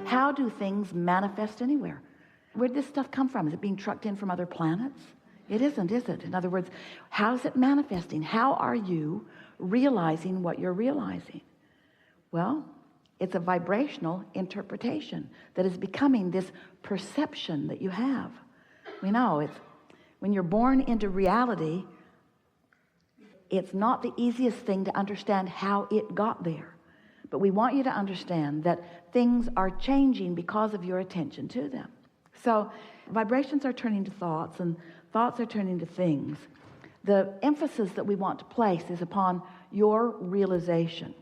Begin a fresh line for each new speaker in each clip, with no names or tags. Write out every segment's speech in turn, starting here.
How do things manifest anywhere? Where did this stuff come from? Is it being trucked in from other planets? It isn't, is it? In other words, how's it manifesting? How are you realizing what you're realizing? Well, it's a vibrational interpretation that is becoming this perception that you have. We know it's when you're born into reality, it's not the easiest thing to understand how it got there. But we want you to understand that things are changing because of your attention to them. So vibrations are turning to thoughts, and thoughts are turning to things. The emphasis that we want to place is upon your realization.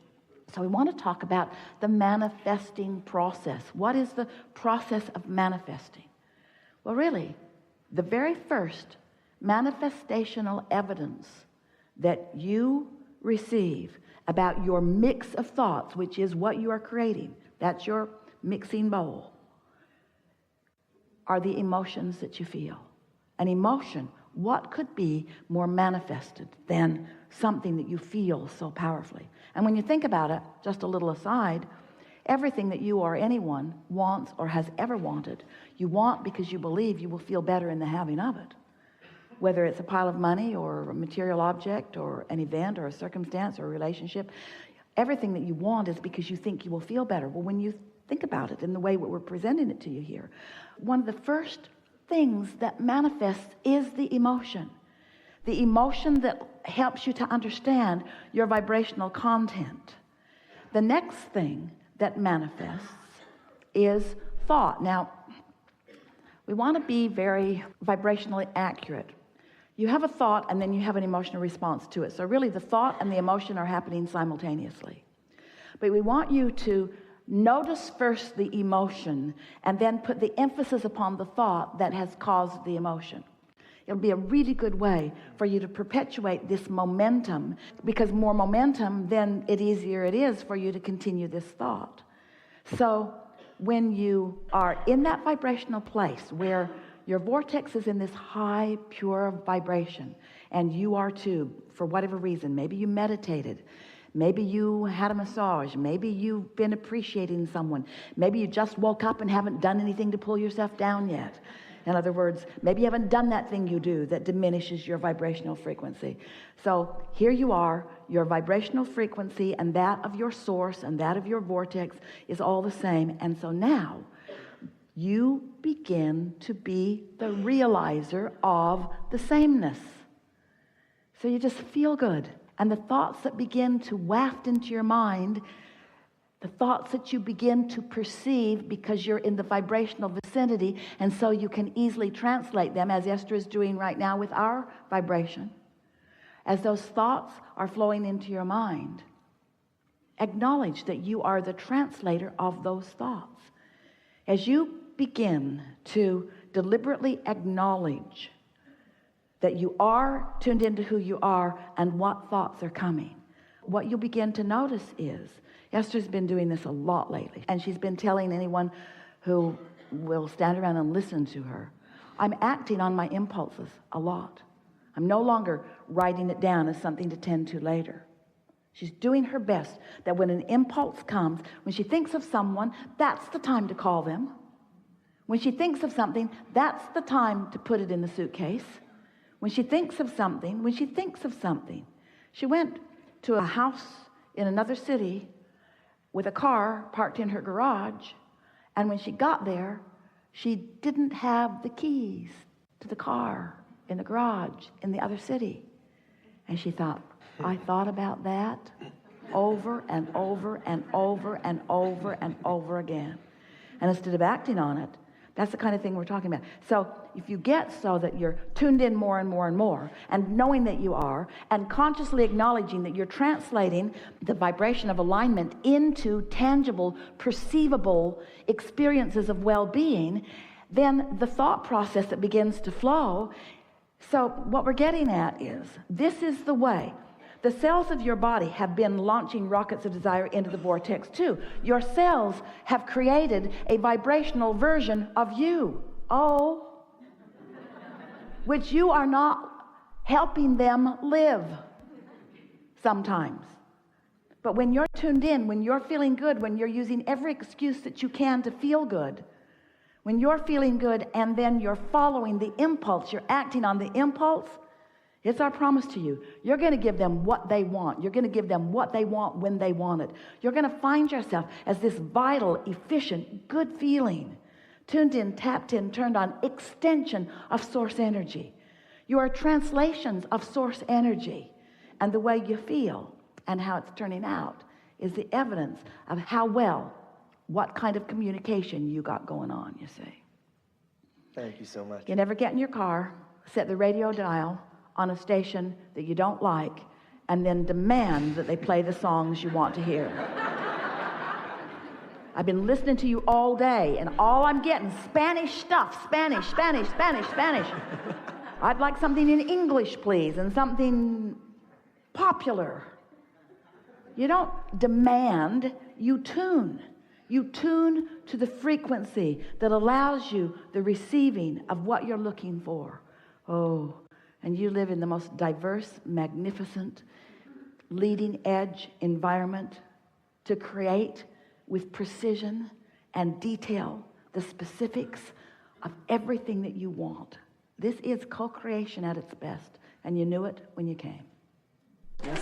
So we want to talk about the manifesting process. What is the process of manifesting? Well, really, the very first manifestational evidence that you receive about your mix of thoughts, which is what you are creating, that's your mixing bowl, are the emotions that you feel. An emotion, what could be more manifested than something that you feel so powerfully? And when you think about it, just a little aside, everything that you or anyone wants or has ever wanted, you want because you believe you will feel better in the having of it. Whether it's a pile of money or a material object or an event or a circumstance or a relationship, everything that you want is because you think you will feel better. Well, when you think about it in the way we're presenting it to you here, one of the first things that manifests is the emotion that helps you to understand your vibrational content. The next thing that manifests is thought. Now, we want to be very vibrationally accurate. You have a thought and then you have an emotional response to it. So really the thought and the emotion are happening simultaneously. But we want you to notice first the emotion and then put the emphasis upon the thought that has caused the emotion. It'll be a really good way for you to perpetuate this momentum, because more momentum, then it easier it is for you to continue this thought. So when you are in that vibrational place where your vortex is in this high, pure vibration, and you are too, for whatever reason, maybe you meditated, maybe you had a massage, maybe you've been appreciating someone, maybe you just woke up and haven't done anything to pull yourself down yet. In other words, maybe you haven't done that thing you do that diminishes your vibrational frequency. So here you are, your vibrational frequency and that of your source and that of your vortex is all the same. And so now you begin to be the realizer of the sameness. So you just feel good. And the thoughts that begin to waft into your mind, the thoughts that you begin to perceive because you're in the vibrational vicinity, and so you can easily translate them, as Esther is doing right now with our vibration. As those thoughts are flowing into your mind, acknowledge that you are the translator of those thoughts. As you begin to deliberately acknowledge that you are tuned into who you are and what thoughts are coming, what you'll begin to notice is, Esther's been doing this a lot lately, and she's been telling anyone who will stand around and listen to her, I'm acting on my impulses a lot. I'm no longer writing it down as something to tend to later. She's doing her best that when an impulse comes, when she thinks of someone, that's the time to call them. When she thinks of something, that's the time to put it in the suitcase. When she thinks of something, she went to a house in another city with a car parked in her garage, and when she got there, she didn't have the keys to the car in the garage in the other city. And she thought, I thought about that over and over and over and over and over again. And instead of acting on it, that's the kind of thing we're talking about. So if you get so that you're tuned in more and more and more, and knowing that you are, and consciously acknowledging that you're translating the vibration of alignment into tangible, perceivable experiences of well-being, then the thought process that begins to flow. So what we're getting at is, this is the way. The cells of your body have been launching rockets of desire into the vortex too. Your cells have created a vibrational version of you. Which you are not helping them live sometimes. But when you're tuned in, when you're feeling good, when you're using every excuse that you can to feel good, when you're feeling good and then you're following the impulse, you're acting on the impulse, it's our promise to you. You're going to give them what they want. You're going to give them what they want when they want it. You're going to find yourself as this vital, efficient, good feeling, tuned in, tapped in, turned on, extension of source energy. You are translations of source energy, and the way you feel and how it's turning out is the evidence of how well, what kind of communication you got going on, you see.
Thank you so much.
You never get in your car, set the radio dial on a station that you don't like, and then demand that they play the songs you want to hear. I've been listening to you all day, and all I'm getting Spanish stuff. Spanish. I'd like something in English, please, and something popular. You don't demand, you tune. You tune to the frequency that allows you the receiving of what you're looking for. Oh, and you live in the most diverse, magnificent, leading edge environment to create with precision and detail the specifics of everything that you want. This is co-creation at its best, and you knew it when you came.
Yes,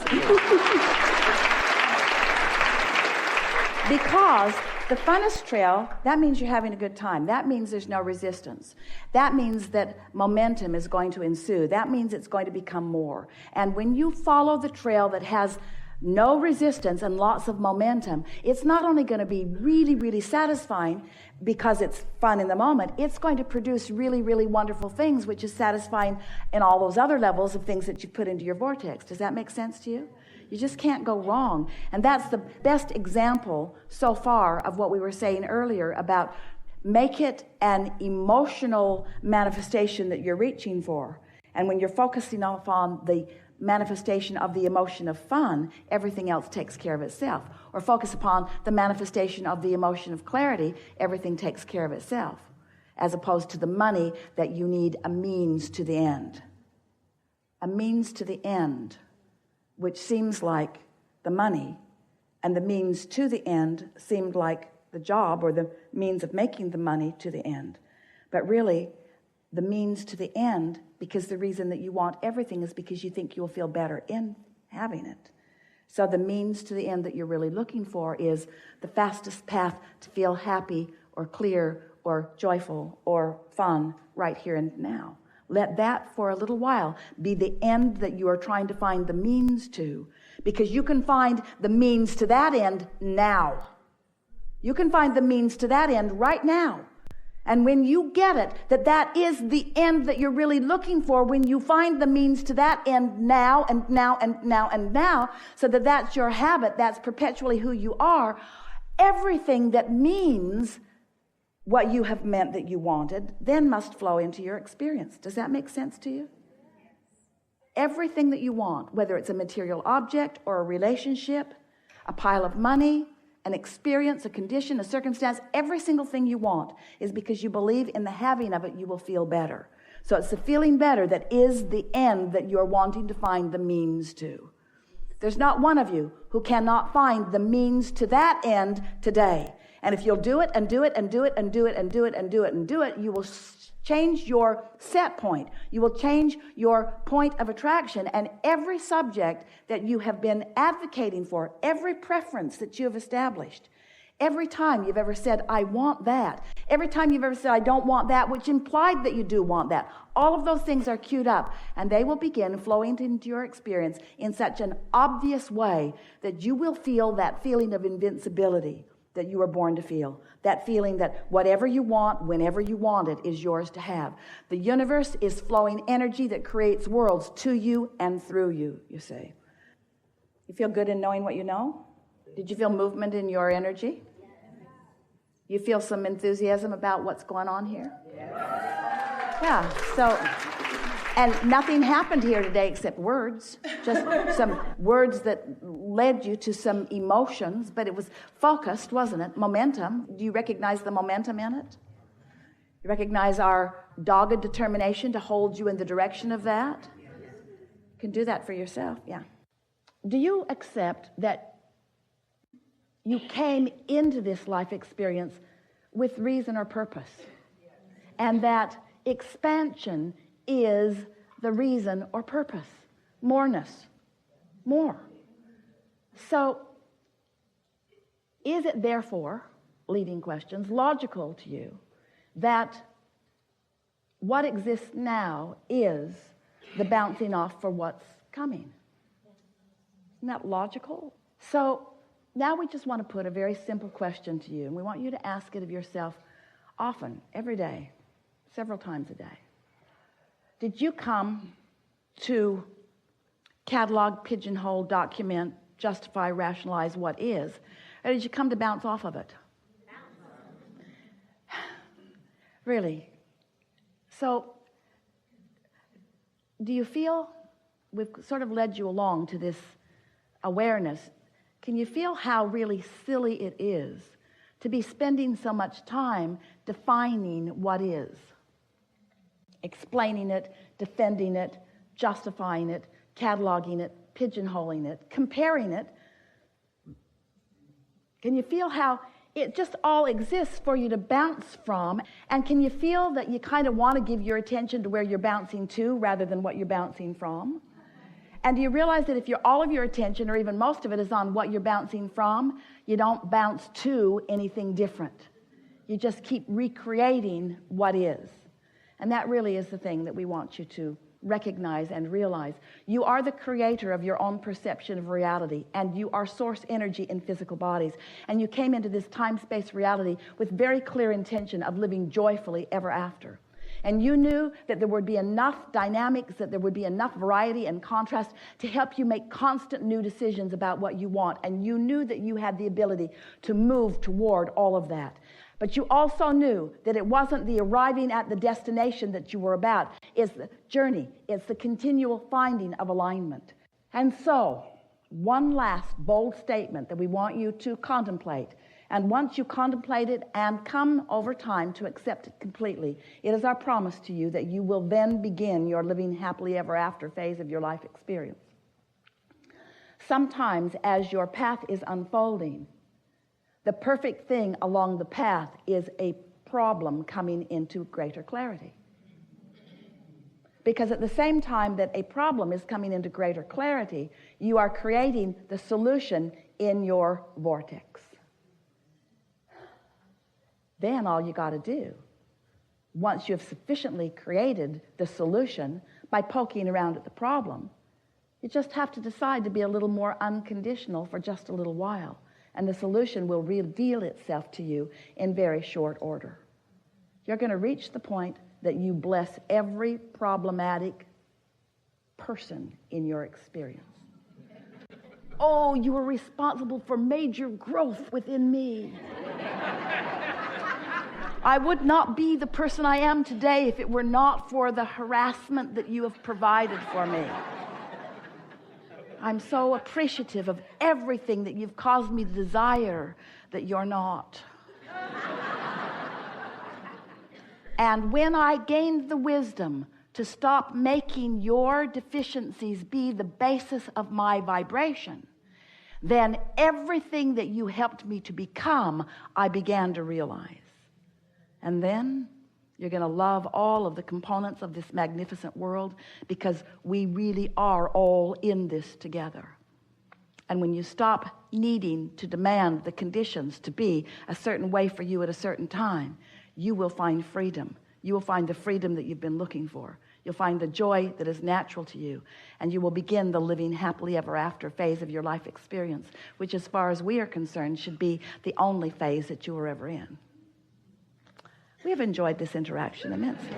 Because the funnest trail, that means you're having a good time. That means there's no resistance. That means that momentum is going to ensue. That means it's going to become more. And when you follow the trail that has no resistance and lots of momentum, it's not only going to be really, really satisfying because it's fun in the moment, it's going to produce really, really wonderful things, which is satisfying in all those other levels of things that you put into your vortex. Does that make sense to you? You just can't go wrong. And that's the best example so far of what we were saying earlier about make it an emotional manifestation that you're reaching for. And when you're focusing upon the manifestation of the emotion of fun, everything else takes care of itself. Or focus upon the manifestation of the emotion of clarity, everything takes care of itself. As opposed to the money that you need a means to the end. A means to the end, which seems like the money, and the means to the end seemed like the job or the means of making the money to the end. But really, the means to the end, because the reason that you want everything is because you think you'll feel better in having it. So the means to the end that you're really looking for is the fastest path to feel happy or clear or joyful or fun right here and now. Let that for a little while be the end that you are trying to find the means to, because you can find the means to that end now. You can find the means to that end right now. And when you get it, that is the end that you're really looking for, when you find the means to that end now and now and now and now, so that that's your habit, that's perpetually who you are, everything that means what you have meant that you wanted then must flow into your experience. Does that make sense to you? Everything that you want, whether it's a material object or a relationship, a pile of money, an experience, a condition, a circumstance, every single thing you want is because you believe in the having of it, you will feel better. So it's the feeling better that is the end that you're wanting to find the means to. There's not one of you who cannot find the means to that end today. And if you'll do it and do it and do it and do it and do it and do it and do it, you will change your set point. You will change your point of attraction, and every subject that you have been advocating for, every preference that you have established, every time you've ever said, I want that, every time you've ever said, I don't want that, which implied that you do want that, all of those things are queued up, and they will begin flowing into your experience in such an obvious way that you will feel that feeling of invincibility that you were born to feel. That feeling that whatever you want, whenever you want it, is yours to have. The universe is flowing energy that creates worlds to you and through you, you say. You feel good in knowing what you know? Did you feel movement in your energy? You feel some enthusiasm about what's going on here? Yeah, so... And nothing happened here today except words, just some words that led you to some emotions, but it was focused, wasn't it? Momentum. Do you recognize the momentum in it? You recognize our dogged determination to hold you in the direction of that? You can do that for yourself, yeah. Do you accept that you came into this life experience with reason or purpose. And that expansion is the reason or purpose. Moreness. More. So, is it therefore, leading questions, logical to you that what exists now is the bouncing off for what's coming? Isn't that logical? So, now we just want to put a very simple question to you, and we want you to ask it of yourself often, every day, several times a day. Did you come to catalog, pigeonhole, document, justify, rationalize what is, or did you come to bounce off of it? Really? So, do you feel, we've sort of led you along to this awareness, can you feel how really silly it is to be spending so much time defining what is? Explaining it, defending it, justifying it, cataloging it, pigeonholing it, comparing it. Can you feel how it just all exists for you to bounce from? And can you feel that you kind of want to give your attention to where you're bouncing to rather than what you're bouncing from? And do you realize that if all of your attention, or even most of it, is on what you're bouncing from, you don't bounce to anything different. You just keep recreating what is. And that really is the thing that we want you to recognize and realize. You are the creator of your own perception of reality, and you are source energy in physical bodies. And you came into this time-space reality with very clear intention of living joyfully ever after. And you knew that there would be enough dynamics, that there would be enough variety and contrast to help you make constant new decisions about what you want. And you knew that you had the ability to move toward all of that. But you also knew that it wasn't the arriving at the destination that you were about. It's the journey. It's the continual finding of alignment. And so, one last bold statement that we want you to contemplate. And once you contemplate it and come over time to accept it completely, it is our promise to you that you will then begin your living happily ever after phase of your life experience. Sometimes as your path is unfolding, the perfect thing along the path is a problem coming into greater clarity. Because at the same time that a problem is coming into greater clarity, you are creating the solution in your vortex. Then all you got to do, once you have sufficiently created the solution by poking around at the problem, you just have to decide to be a little more unconditional for just a little while. And the solution will reveal itself to you in very short order. You're going to reach the point that you bless every problematic person in your experience. Oh, you are responsible for major growth within me. I would not be the person I am today if it were not for the harassment that you have provided for me. I'm so appreciative of everything that you've caused me to desire that you're not. And when I gained the wisdom to stop making your deficiencies be the basis of my vibration, then everything that you helped me to become, I began to realize. And then you're going to love all of the components of this magnificent world, because we really are all in this together. And when you stop needing to demand the conditions to be a certain way for you at a certain time, you will find freedom. You will find the freedom that you've been looking for. You'll find the joy that is natural to you, and you will begin the living happily ever after phase of your life experience, which, as far as we are concerned, should be the only phase that you are ever in. We have enjoyed this interaction immensely.